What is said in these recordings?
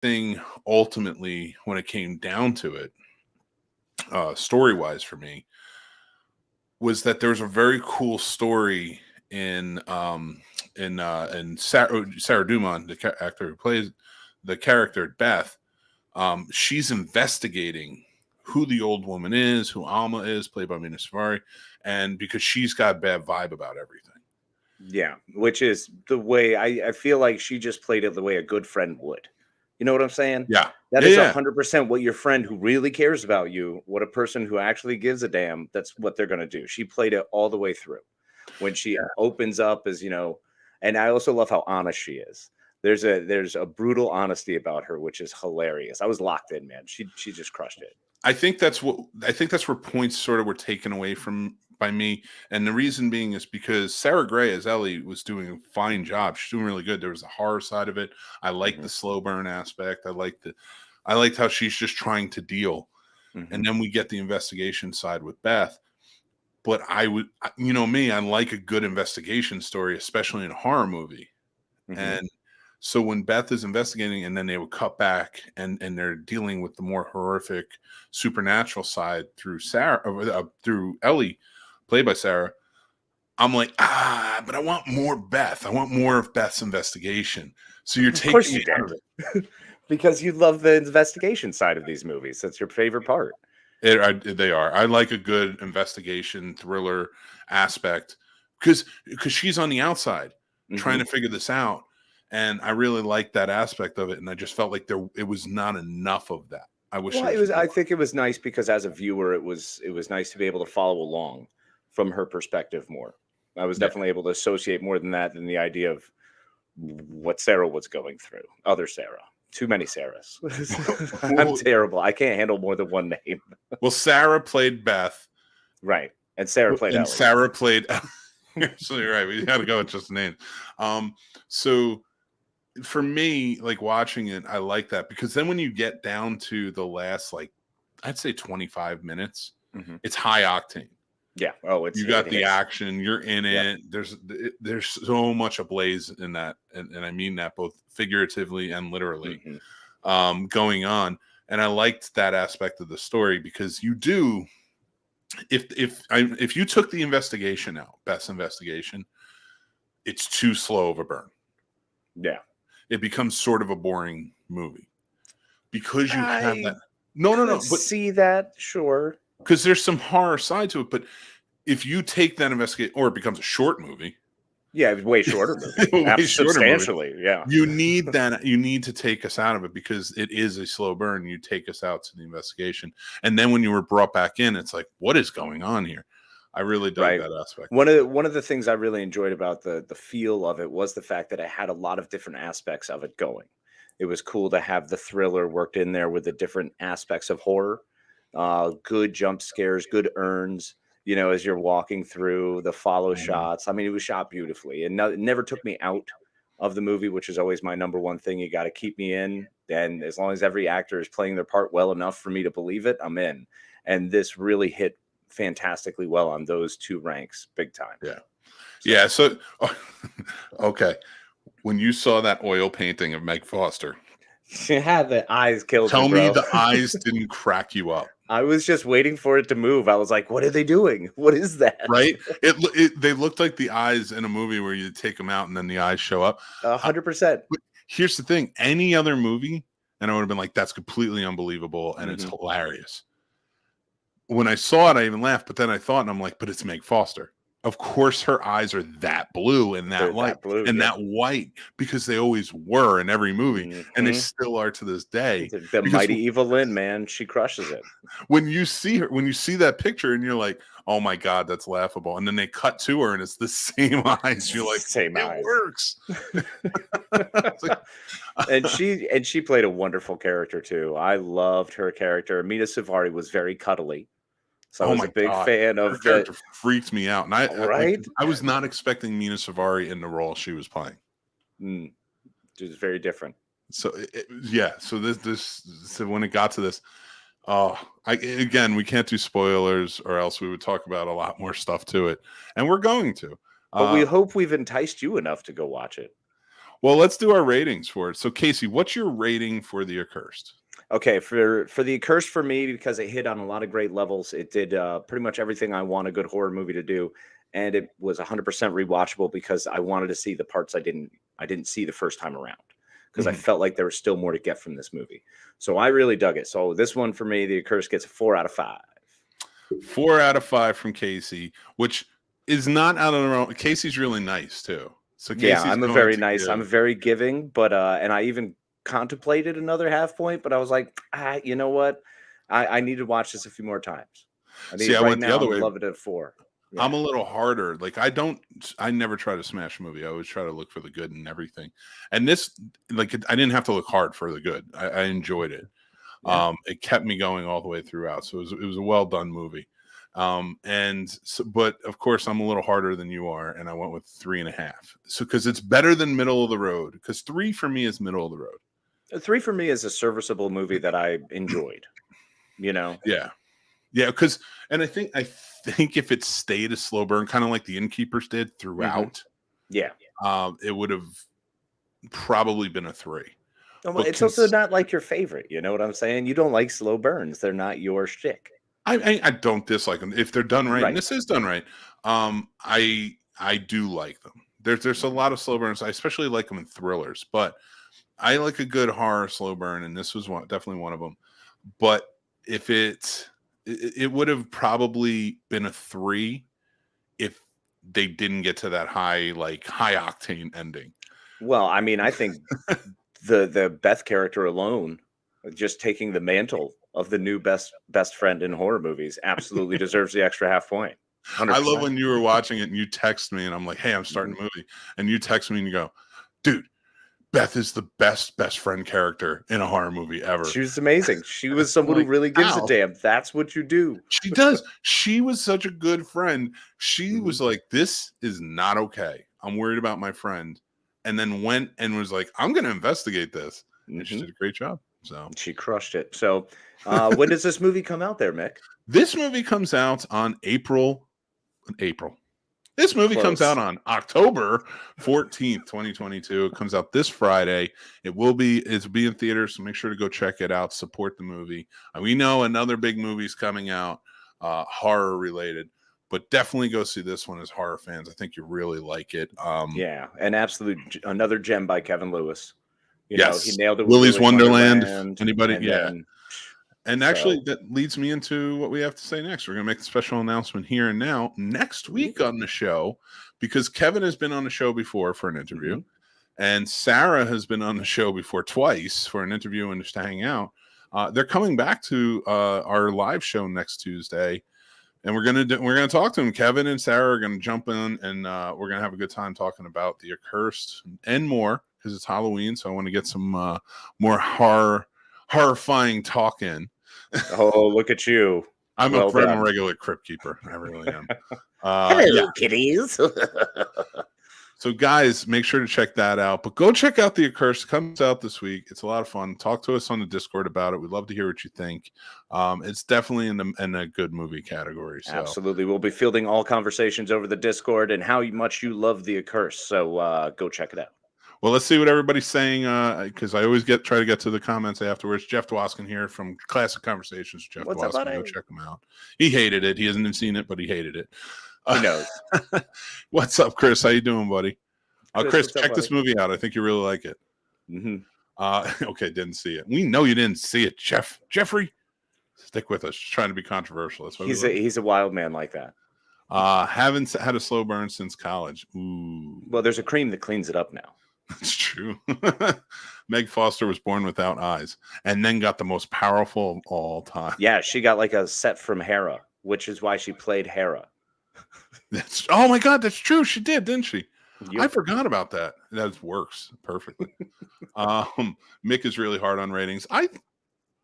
thing ultimately, when it came down to it, story-wise for me, was that there's a very cool story in Sarah Dumont, the actor who plays the character Beth. She's investigating who the old woman is, who Alma is, played by Mena Suvari, and because she's got a bad vibe about everything. Yeah, which is the way I feel like she just played it the way a good friend would. You know what I'm saying? Yeah. That is 100% what your friend who really cares about you, what a person who actually gives a damn, that's what they're going to do. She played it all the way through. When she opens up as, and I also love how honest she is. There's a brutal honesty about her, which is hilarious. I was locked in, man. She just crushed it. I think that's where points sort of were taken away from by me, and the reason being is because Sarah Gray as Ellie was doing a fine job. She's doing really good. There was a horror side of it. I liked the slow burn aspect. I liked how she's just trying to deal, and then we get the investigation side with Beth. But I like a good investigation story, especially in a horror movie, and so when Beth is investigating, and then they would cut back, and they're dealing with the more horrific supernatural side through through Ellie, played by Sarah. I'm like, but I want more Beth. I want more of Beth's investigation. So you're taking me out of it because you love the investigation side of these movies. That's your favorite part. They are. I like a good investigation thriller aspect because she's on the outside trying to figure this out. And I really liked that aspect of it, and I just felt like it was not enough of that. I wish it was. I think it was nice because as a viewer, it was nice to be able to follow along from her perspective more. I was definitely able to associate more than the idea of what Sarah was going through. Other Sarah, too many Sarahs. I'm terrible. I can't handle more than one name. Well, Sarah played Beth, right, and Sarah played. And Ellie. Sarah played. Absolutely right. We got to go with just names. So. For me, like watching it, I like that because then when you get down to the last, like, I'd say 25 minutes, it's high octane. Yeah. Oh, you got the action. You're in it. There's so much ablaze in that, and I mean that both figuratively and literally, going on. And I liked that aspect of the story because you do. If you took the investigation out, Beth's investigation, it's too slow of a burn. Yeah. It becomes sort of a boring movie because you have that. No. But see that, sure. Because there's some horror side to it. But if you take that investigation, or it becomes a short movie. Yeah, way shorter movie. Substantially, yeah. You need that. You need to take us out of it because it is a slow burn. You take us out to the investigation. And then when you were brought back in, it's like, what is going on here? I really dug that aspect. One of the things I really enjoyed about the feel of it was the fact that it had a lot of different aspects of it going. It was cool to have the thriller worked in there with the different aspects of horror, good jump scares, good earns, as you're walking through the follow shots. I mean, it was shot beautifully and it never took me out of the movie, which is always my number one thing. You got to keep me in. And as long as every actor is playing their part well enough for me to believe it, I'm in. And this really hit fantastically well on those two ranks, big time. So okay, when you saw that oil painting of Meg Foster, the eyes killed me, bro. The eyes didn't crack you up. I was just waiting for it to move. I was like, what are they doing? What is that? Right? They looked like the eyes in a movie where you take them out and then the eyes show up. 100%. But here's the thing: any other movie, and I would have been like, that's completely unbelievable and it's hilarious. When I saw it, I even laughed, but then I thought, and I'm like, but it's Meg Foster. Of course, her eyes are that blue and that light and that white because they always were in every movie, and they still are to this day. The mighty Eva Lynn, man, she crushes it. When you see her, when you see that picture, and you're like, "Oh my God, that's laughable," and then they cut to her, and it's the same eyes. You're like, "Same eyes, works." and she played a wonderful character too. I loved her character. Mena Suvari was very cuddly. So I was a big fan of that. Freaked me out, and I was not expecting Mena Suvari in the role she was playing. It was very different. So So when it got to this, again, we can't do spoilers, or else we would talk about a lot more stuff to it, and we're going to. But we hope we've enticed you enough to go watch it. Well, let's do our ratings for it. So, Casey, what's your rating for The Accursed? Okay, for the Accursed, for me, because it hit on a lot of great levels. It did pretty much everything I want a good horror movie to do, and it was 100% rewatchable because I wanted to see the parts I didn't see the first time around, because I felt like there was still more to get from this movie. So I really dug it. So this one for me, The Accursed, gets a 4 out of 5. 4 out of 5 from Casey, which is not out of the wrong. Casey's really nice too. So Casey's Yeah, I'm a very nice. I'm very giving, but and I even contemplated another half point, but I was like, you know what? I need to watch this a few more times. I went the other way. I love it at 4. Yeah. I'm a little harder. Like I never try to smash a movie. I always try to look for the good in everything. And this, like, I didn't have to look hard for the good. I enjoyed it. Yeah. It kept me going all the way throughout. So it was a well done movie. But of course I'm a little harder than you are, and I went with 3.5. So because it's better than middle of the road. Because 3 for me is middle of the road. 3 for me is a serviceable movie that I enjoyed. Yeah. Because I think if it stayed a slow burn, kind of like The Innkeepers did throughout, it would have probably been a 3. Well, it's also not like your favorite. You know what I'm saying? You don't like slow burns. They're not your shtick. I don't dislike them if they're done right. And this is done right. I do like them. There's a lot of slow burns. I especially like them in thrillers, but I like a good horror slow burn, and this was definitely one of them. But if it would have probably been a 3 if they didn't get to that high octane ending. Well, I mean, I think the Beth character alone, just taking the mantle of the new best friend in horror movies, absolutely deserves the extra half point. 100%. I love when you were watching it and you text me and I'm like, hey, I'm starting a movie. And you text me and you go, dude, Beth is the best friend character in a horror movie ever. She was amazing. She was someone who really gives a damn. That's what you do. She does. She was such a good friend. She was like, this is not okay. I'm worried about my friend. And then went and was like, I'm going to investigate this. And she did a great job. So she crushed it. So when does this movie come out there, Mick? This movie comes out on April. This movie comes out on October 14th, 2022. It comes out this Friday. It'll be in theaters, so make sure to go check it out. Support the movie. We know another big movie's coming out, horror related, but definitely go see this one as horror fans. I think you really like it. An absolute another gem by Kevin Lewis. You know, he nailed it with Willy's Wonderland. Anybody? And And actually, that leads me into what we have to say next. We're going to make a special announcement here and now next week on the show, because Kevin has been on the show before for an interview, and Sarah has been on the show before twice for an interview and just to hang out. They're coming back to our live show next Tuesday, and we're gonna talk to them. Kevin and Sarah are going to jump in, and we're going to have a good time talking about The Accursed and more, because it's Halloween. So I want to get some more horrifying talk in. Oh, look at you. I'm a regular crypt keeper. I really am. Hello, kitties. So guys, make sure to check that out. But go check out The Accursed. It comes out this week. It's a lot of fun. Talk to us on the Discord about it. We'd love to hear what you think. It's definitely in a good movie category. So. Absolutely. We'll be fielding all conversations over the Discord and how much you love The Accursed. So go check it out. Well, let's see what everybody's saying, because I always try to get to the comments afterwards. Jeff Dwoskin here from Classic Conversations. Jeff Dwoskin, go check him out. He hated it. He hasn't even seen it, but he hated it. He knows. What's up, Chris? How you doing, buddy? Chris, check up, this movie out. I think you really like it. Okay, didn't see it. We know you didn't see it, Jeffrey. Stick with us. Just trying to be controversial. That's why he's a wild man like that. Haven't had a slow burn since college. Ooh. Well, there's a cream that cleans it up now. That's true. Meg Foster was born without eyes and then got the most powerful of all time. Yeah, she got like a set from Hera, which is why she played Hera. Oh my God, that's true. She did, didn't she? Yep. I forgot about that. That works perfectly. Mick is really hard on ratings.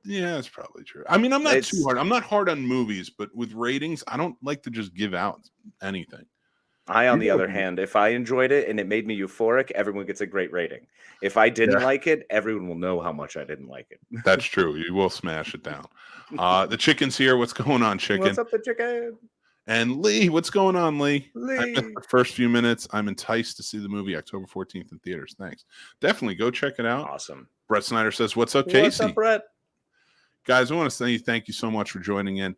Yeah, it's probably true. I mean, I'm not too hard. I'm not hard on movies, but with ratings, I don't like to just give out anything. On the other hand, if I enjoyed it and it made me euphoric, everyone gets a great rating. If I didn't like it, everyone will know how much I didn't like it. That's true. You will smash it down. The chicken's here. What's going on, chicken? What's up, the chicken? And Lee, what's going on, Lee? I missed Lee. the first few minutes. I'm enticed to see the movie October 14th in theaters. Thanks. Definitely go check it out. Awesome. Brett Snyder says, "What's up, Casey?" What's up, Brett? Guys, I want to say thank you so much for joining in.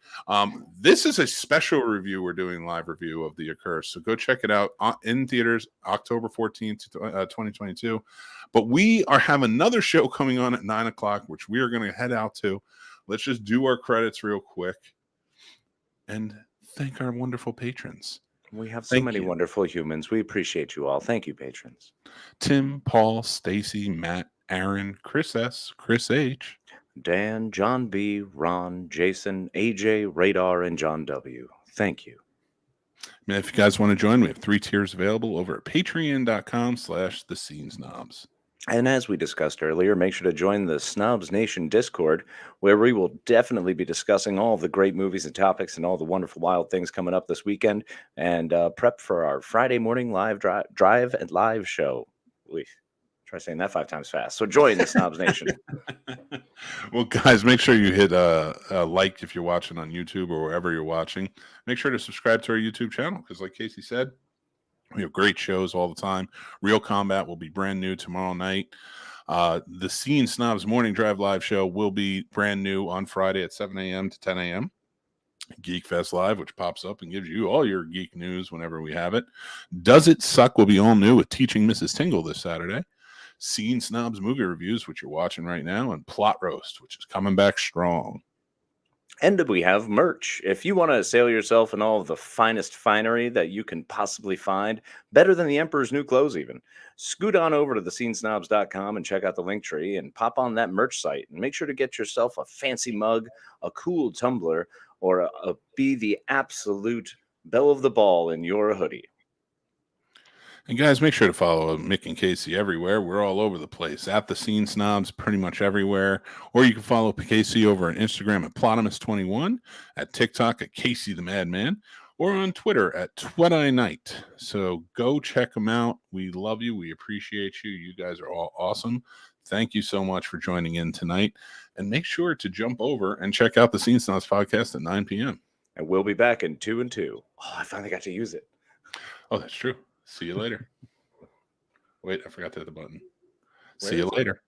This is a special review. We're doing live review of The Accursed. So go check it out in theaters October 14th, 2022. But we are having another show coming on at 9 o'clock, which we are going to head out to. Let's just do our credits real quick and thank our wonderful patrons. We have so many wonderful humans. We appreciate you all. Thank you, patrons. Tim, Paul, Stacy, Matt, Aaron, Chris S., Chris H., Dan, John B., Ron, Jason, AJ, Radar, and John W. Thank you. And if you guys want to join, we have 3 tiers available over at patreon.com/thescenesnobs. And as we discussed earlier, make sure to join the Snobs Nation Discord, where we will definitely be discussing all the great movies and topics and all the wonderful wild things coming up this weekend, and prep for our Friday morning live drive and live show. Try saying that 5 times fast. So join the Snobs Nation. Well, guys, make sure you hit like if you're watching on YouTube or wherever you're watching. Make sure to subscribe to our YouTube channel because, like Casey said, we have great shows all the time. Real Combat will be brand new tomorrow night. The Scene Snobs Morning Drive live show will be brand new on Friday at 7 a.m. to 10 a.m. Geek Fest Live, which pops up and gives you all your geek news whenever we have it. Does It Suck will be all new with Teaching Mrs. Tingle this Saturday. Scene Snobs movie reviews, which you're watching right now, and Plot Roast, which is coming back strong. And we have merch. If you want to sail yourself in all of the finest finery that you can possibly find, better than the Emperor's New Clothes even, scoot on over to thescenesnobs.com and check out the link tree and pop on that merch site. And make sure to get yourself a fancy mug, a cool tumbler, or be the absolute belle of the ball in your hoodie. And guys, make sure to follow Mick and Casey everywhere. We're all over the place at the Scene Snobs, pretty much everywhere. Or you can follow Casey over on Instagram at Plotimus21, at TikTok at Casey the Madman, or on Twitter at TwitIKnight. So go check them out. We love you. We appreciate you. You guys are all awesome. Thank you so much for joining in tonight. And make sure to jump over and check out the Scene Snobs podcast at 9 p.m. And we'll be back in 2 and 2. Oh, I finally got to use it. Oh, that's true. See you later. Wait, I forgot to hit the button. Where See you is it? later.